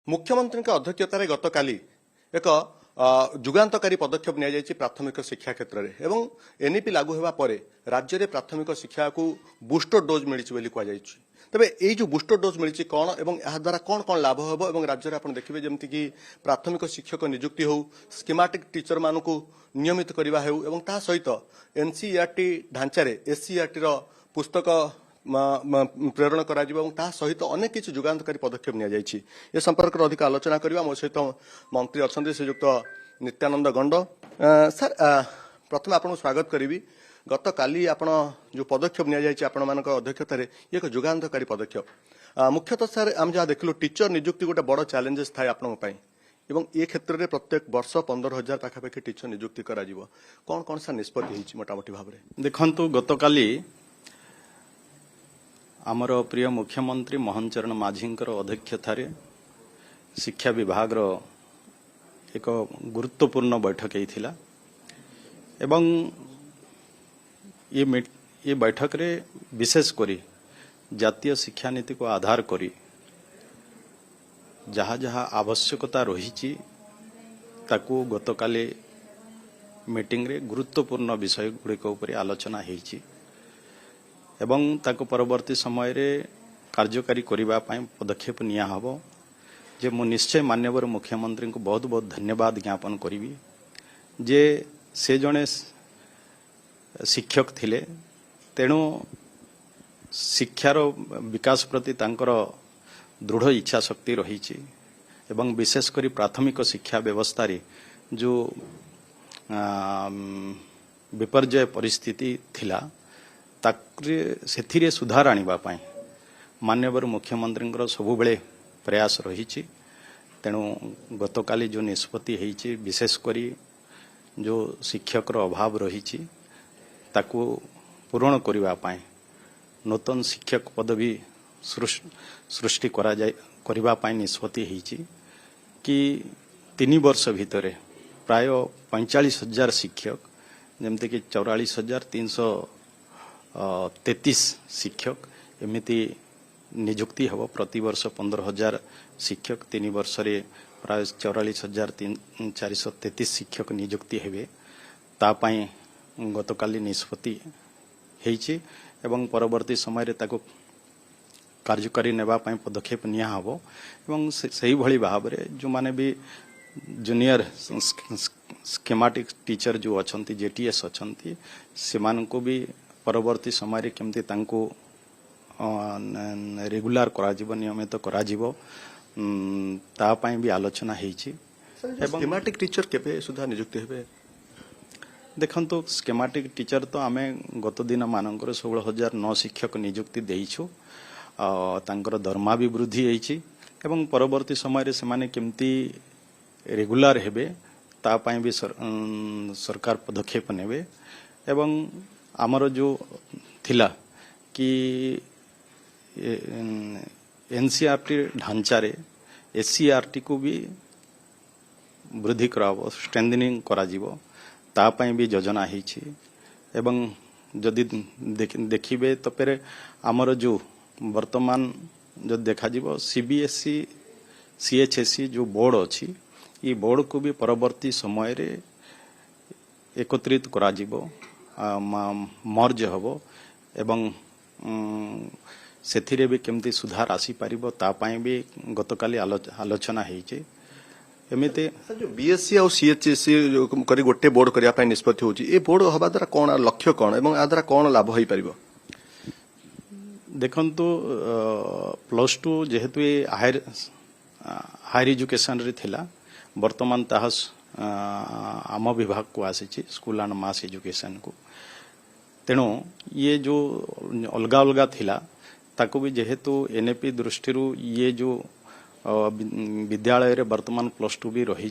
मुख्यमंत्री अध्यक्षतार गतकाली एक जुगान्तकारी पदक्षेप नि प्राथमिक शिक्षा क्षेत्र में एवं एनईपी लागू होगा पर राज्य में प्राथमिक शिक्षा को बूस्टर डोज मिली कहुई तेज ये जो बूस्टर डोज मिली कौन एवं यहाँ द्वारा कौन कौन लाभ हम और राज्य में आप देखिए जमीक कि प्राथमिक शिक्षक नियुक्ति हो स्कीमेटिक टीचर मान को नियमित करवा हो सहित एनसीईआरटी ढांचार एससीईआरटी पुस्तक प्रेरण कर सहित अनेक किसी जुगान्तकारी पदक्षेप नि संपर्क में अधिक आलोचना करवा मो सहित मंत्री अच्छा श्रीजुक्त नित्यानंद गंड सर प्रथम आपको स्वागत करी गत काली आपण जो पदक्षेप नि अध्यक्षतार ये एक जुगान्तकारी पदक्षेप मुख्यतः सर आम जहाँ देखलु टीचर नियुक्ति गोटे बड़ चैलेंजेस थाए आपण एवं ये क्षेत्र में प्रत्येक वर्ष 15,000 पाखापाखि टीचर नियुक्ति करा कौन कौन सा निष्पत्ति मोटामोटी भाव में देखु गतकाली आमर प्रिय मुख्यमंत्री मोहन चरण माझी अध्यक्षतार शिक्षा विभाग एक गुरुत्वपूर्ण बैठक होता एवं ये बैठक रे विशेष करी जातीय शिक्षा नीति को आधार करी जहाँ जहाँ आवश्यकता रही ताकू गतकाली मीटिंग रे गुरुत्वपूर्ण विषय गुड़िक उपर आलोचना होती एवं ताको परवर्ती समय रे कार्यकारी करने पदक्षेप निया हबो जे मु निश्चय माननीय मुख्यमंत्री को बहुत बहुत धन्यवाद ज्ञापन करी जे से जड़े शिक्षक थिले तेणु शिक्षार विकास प्रति तांकर दृढ़ इच्छा शक्ति रही एवं विशेषकर प्राथमिक शिक्षा व्यवस्था रे जो विपर्यय परिस्थिति थिला से सुधार आने माननीय मुख्यमंत्री सबुबले प्रयास रही तेणु गतकाली जो निष्पत्ति होती विशेषकर जो शिक्षक अभाव रही ताकू पूरण करने नूतन शिक्षक पदवी सृष्टि करने निष्पत्ति होती कि 3 वर्ष भितर प्राय 45,000 शिक्षक जमती कि 44,333 शिक्षक एमती नियुक्ति हम प्रति वर्ष 15,000 शिक्षक 3 वर्ष रे प्राय 44,433 शिक्षक नियुक्ति हेबे तापाई गतकाली निष्पत्ति हेछि एवं परवर्ती समय रे ताको कार्यकारी नेबा पई पदक्षेप निया हबो एवं सही भली भाव रे जो माने भी जूनियर स्कीमेटिक टीचर जो अछंती जेटीएस अछंती सेमान को भी परवर्ती समय रे केमती तांको रेगुलर करा जीवो नियमित करा जीवो ता पई भी आलोचना हेछि स्कीमेटिक टीचर केबे सुधा नियुक्ति हेबे देखंतु स्कीमेटिक टीचर तो आमे गत दिन मानकर 16,009 शिक्षक नियुक्ति देइछु तांकर दरमा भी वृद्धि होइछि एवं परवर्ती समय रे सेमाने केमती रेगुलर हेबे ता पई भी सरकार पदक्षेप नेबे एवं आमर जो थिला कि एनसीईआरटी ढांचारे एससीईआरटी को भी वृद्धि कराबो स्ट्रेंथनिंग करा जीवो तापाई भी योजना होती एवं जदि देखिबे तो फिर आमर जो वर्तमान जो देखा जीवो सीबीएसई सीएचएसई जो बोर्ड अच्छी ये बोर्ड को भी परवर्ती समय रे एकत्रित करा जीवो मर्ज हबो एवं सेथिरे भी केमती सुधार आसी पारिबो तापाई भी गतकाली आलोचना होती एमती जो बीएससी और सीएचएससी करी गोटे बोर्ड करने निष्पत्ति होची ए बोर्ड हवा द्वारा कौन लक्ष्य कौन एवं आ द्वारा कौन लाभ हो पारिबो देखंतु +2 जेहेतु ये हायर एजुकेशन रे थिला वर्तमान ताहा आम विभाग को आसी स्कूल एंड मास एजुकेशन को तेणु ये जो अलग अलग थिला ताको भी जेहेतु एनएपी दृष्टि ये जो विद्यालय रे वर्तमान +2 भी रही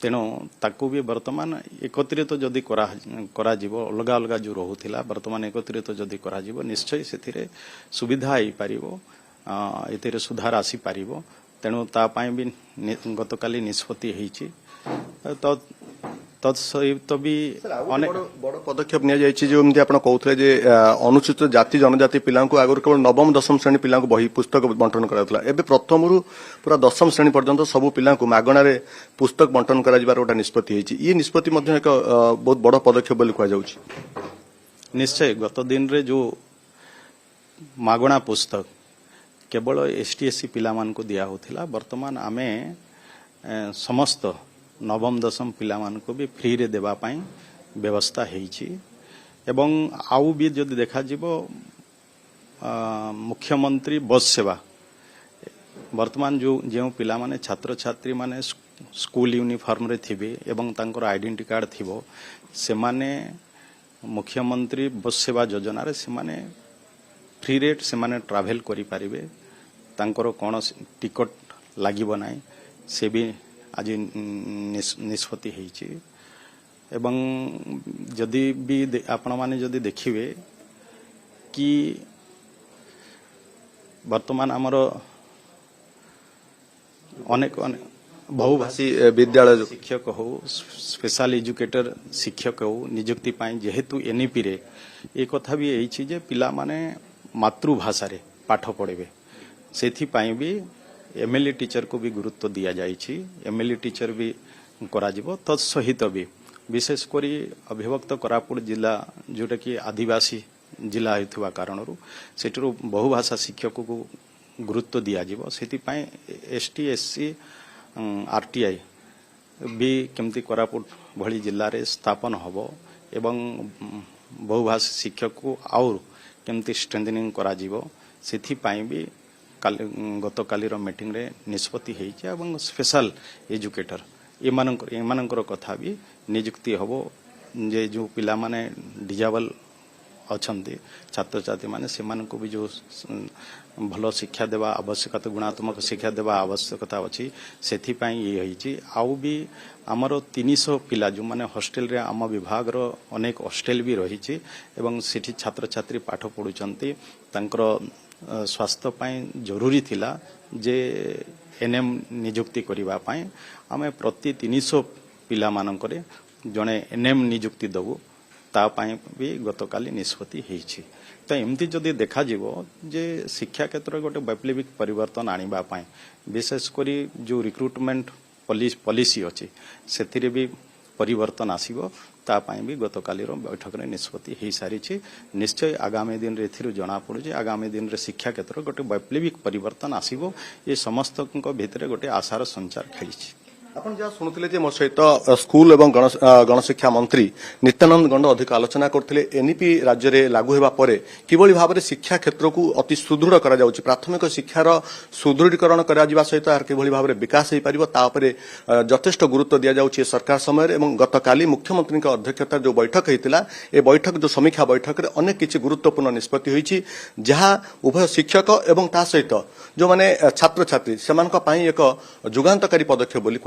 तेणु ताकू भी वर्तमान एकत्रित जदि करा जीवो अलग अलग जो रहुथिला वर्तमान एकत्रित जदि करा जीवो निश्चय सेथिरे सुविधा होई पारिबो एतिरे सुधार आसी पारिबो तेणु ता पई भी गतकाली निष्पत्ति होईछि तो ତତ୍ସହିତ ବି ଅନେକ ବଡ ପଦକ୍ଷେପ ନିଆଯାଇଛି ଯେମିତି ଆପଣ କହୁଥିଲେ ଯେ ଅନୁସୂଚିତ ଜାତି ଜନଜାତି ପିଲାଙ୍କୁ ଆଗରୁ କେବଳ ନବମ ଦଶମ ଶ୍ରେଣୀ ପିଲାଙ୍କୁ ବହି ପୁସ୍ତକ ବଣ୍ଟନ କରାଯାଉଥିଲା ଏବେ ପ୍ରଥମରୁ ପୁରା ଦଶମ ଶ୍ରେଣୀ ପର୍ଯ୍ୟନ୍ତ ସବୁ ପିଲାଙ୍କୁ ମାଗଣାରେ ପୁସ୍ତକ ବଣ୍ଟନ କରାଯିବାର ଗୋଟେ ନିଷ୍ପତ୍ତି ହେଇଛି ଇଏ ନିଷ୍ପତ୍ତି ମଧ୍ୟ ଏକ ବହୁତ ବଡ ପଦକ୍ଷେପ ବୋଲି କୁହାଯାଉଛି। ନିଶ୍ଚୟ ଗତ ଦିନରେ ଯୋଉ ମାଗଣା ପୁସ୍ତକ କେବଳ ST SC ପିଲାମାନଙ୍କୁ ଦିଆ ହେଉଥିଲା ବର୍ତ୍ତମାନ ଆମେ ସମସ୍ତ ନବମ ଦଶମ ପିଲାମାନଙ୍କୁ ବି ଫ୍ରିରେ ଦେବା ପାଇଁ ବ୍ୟବସ୍ଥା ହେଇଛି ଏବଂ ଆଉ ବି ଯଦି ଦେଖାଯିବ ମୁଖ୍ୟମନ୍ତ୍ରୀ ବସ୍ ସେବା ବର୍ତ୍ତମାନ ଯେଉଁ ପିଲାମାନେ ଛାତ୍ରଛାତ୍ରୀମାନେ ସ୍କୁଲ ୟୁନିଫର୍ମରେ ଥିବେ ଏବଂ ତାଙ୍କର ଆଇଡେଣ୍ଟି କାର୍ଡ ଥିବ ସେମାନେ ମୁଖ୍ୟମନ୍ତ୍ରୀ ବସ୍ ସେବା ଯୋଜନାରେ ସେମାନେ ଫ୍ରିରେ ସେମାନେ ଟ୍ରାଭେଲ କରିପାରିବେ ତାଙ୍କର କୌଣସି ଟିକଟ ଲାଗିବ ନାହିଁ ସେ ବି ଆଜି ନିଷ୍ପତ୍ତି ହେଇଛି ଏବଂ ଯଦି ବି ଆପଣମାନେ ଯଦି ଦେଖିବେ କି ବର୍ତ୍ତମାନ ଆମର ଅନେକ ବହୁଭାଷୀ ବିଦ୍ୟାଳୟ ଶିକ୍ଷକ ହଉ ସ୍ପେଶାଲ ଏଜୁକେଟର ଶିକ୍ଷକ ହଉ ନିଯୁକ୍ତି ପାଇଁ ଯେହେତୁ NEP ରେ ଏ କଥା ବି ହେଇଛି ଯେ ପିଲାମାନେ ମାତୃଭାଷାରେ ପାଠ ପଢ଼ିବେ ସେଥିପାଇଁ ବି MLE टीचर को भी गुरुत्व दिया जाइछि MLE टीचर भी କରାଯିବ ତତ୍ ସହିତ ବି ବିଶେଷ କରି ଅବିଭକ୍ତ କୋରାପୁଟ ଜିଲ୍ଲା ଯୋଉଟା କି ଆଦିବାସୀ ଜିଲ୍ଲା ହେଉଥିବା କାରଣରୁ ସେଠାରୁ ବହୁଭାଷା ଶିକ୍ଷକକୁ ଗୁରୁତ୍ୱ ଦିଆଯିବ ସେଥିପାଇଁ ST SC RTI ବି କେମିତି କୋରାପୁଟ ଭଳି ଜିଲ୍ଲାରେ ସ୍ଥାପନ ହେବ ଏବଂ ବହୁଭାଷା ଶିକ୍ଷକକୁ ଆଉ କେମିତି ଷ୍ଟ୍ରେନ୍ଥେନିଂ କରାଯିବ ସେଥିପାଇଁ ବି ଗତକାଲିର ମିଟିଂରେ ନିଷ୍ପତ୍ତି ହେଇଛି ଏବଂ ସ୍ପେଶାଲ ଏଜୁକେଟର ଏମାନଙ୍କର କଥା ବି ନିଯୁକ୍ତି ହେବ ଯେ ଯେଉଁ ପିଲାମାନେ ଡିଜାବଲ ଅଛନ୍ତି ଛାତ୍ରଛାତ୍ରୀମାନେ ସେମାନଙ୍କୁ ବି ଯେଉଁ ଭଲ ଶିକ୍ଷା ଦେବା ଆବଶ୍ୟକତା ଗୁଣାତ୍ମକ ଶିକ୍ଷା ଦେବା ଆବଶ୍ୟକତା ଅଛି ସେଥିପାଇଁ ଇଏ ହେଇଛି ଆଉ ବି ଆମର 300 ପିଲା ଯେଉଁମାନେ ହଷ୍ଟେଲରେ ଆମ ବିଭାଗର ଅନେକ ହଷ୍ଟେଲ ବି ରହିଛି ଏବଂ ସେଠି ଛାତ୍ରଛାତ୍ରୀ ପାଠ ପଢ଼ୁଛନ୍ତି ତାଙ୍କର ସ୍ୱାସ୍ଥ୍ୟ ପାଇଁ ଜରୁରୀ ଥିଲା ଯେ NM ନିଯୁକ୍ତି କରିବା ପାଇଁ ଆମେ ପ୍ରତି 300 ପିଲାମାନଙ୍କରେ ଜଣେ NM ନିଯୁକ୍ତି ଦେବୁ ତା ପାଇଁ ବି ଗତକାଲି ନିଷ୍ପତ୍ତି ହେଇଛି ତ ଏମିତି ଯଦି ଦେଖାଯିବ ଯେ ଶିକ୍ଷା କ୍ଷେତ୍ରରେ ଗୋଟେ ବୈପ୍ଳବିକ ପରିବର୍ତ୍ତନ ଆଣିବା ପାଇଁ ବିଶେଷ କରି ଯେଉଁ ରିକ୍ରୁଟମେଣ୍ଟ ପଲିସି ଅଛି ସେଥିରେ ବି ପରିବର୍ତ୍ତନ ଆସିବ ତା ପାଇଁ ବି ଗତକାଲିର ବୈଠକରେ ନିଷ୍ପତ୍ତି ହେଇସାରିଛି ନିଶ୍ଚୟ ଆଗାମୀ ଦିନରେ ଏଥିରୁ ଜଣାପଡ଼ୁଛି ଆଗାମୀ ଦିନରେ ଶିକ୍ଷା କ୍ଷେତ୍ରରେ ଗୋଟେ ବୈପ୍ଳବିକ ପରିବର୍ତ୍ତନ ଆସିବ ଏ ସମସ୍ତଙ୍କ ଭିତରେ ଗୋଟେ ଆଶାର ସଞ୍ଚାର ଖେଳିଛି। ଆପଣ ଯାହା ଶୁଣୁଥିଲେ ଯେ ମୋ ସହିତ ସ୍କୁଲ ଏବଂ ଗଣଶିକ୍ଷା ମନ୍ତ୍ରୀ ନିତ୍ୟାନନ୍ଦ ଗଣ୍ଡ ଅଧିକ ଆଲୋଚନା କରୁଥିଲେ NEP ରାଜ୍ୟରେ ଲାଗୁ ହେବା ପରେ କିଭଳି ଭାବରେ ଶିକ୍ଷା କ୍ଷେତ୍ରକୁ ଅତି ସୁଦୃଢ଼ କରାଯାଉଛି ପ୍ରାଥମିକ ଶିକ୍ଷାର ସୁଦୃଢ଼ୀକରଣ କରାଯିବା ସହିତ ଏହାର କିଭଳି ଭାବରେ ବିକାଶ ହୋଇପାରିବ ତା ଉପରେ ଯଥେଷ୍ଟ ଗୁରୁତ୍ୱ ଦିଆଯାଉଛି ସରକାର ସମୟରେ ଏବଂ ଗତକାଲି ମୁଖ୍ୟମନ୍ତ୍ରୀଙ୍କ ଅଧ୍ୟକ୍ଷତାରେ ଯେଉଁ ବୈଠକ ହୋଇଥିଲା ଏ ବୈଠକ ଯେଉଁ ସମୀକ୍ଷା ବୈଠକରେ ଅନେକ କିଛି ଗୁରୁତ୍ୱପୂର୍ଣ୍ଣ ନିଷ୍ପତ୍ତି ହୋଇଛି ଯାହା ଉଭୟ ଶିକ୍ଷକ ଏବଂ ତା ସହିତ ଯେଉଁମାନେ ଛାତ୍ରଛାତ୍ରୀ ସେମାନଙ୍କ ପାଇଁ ଏକ ଯୁଗାନ୍ତକାରୀ ପଦକ୍ଷେପ ବୋଲି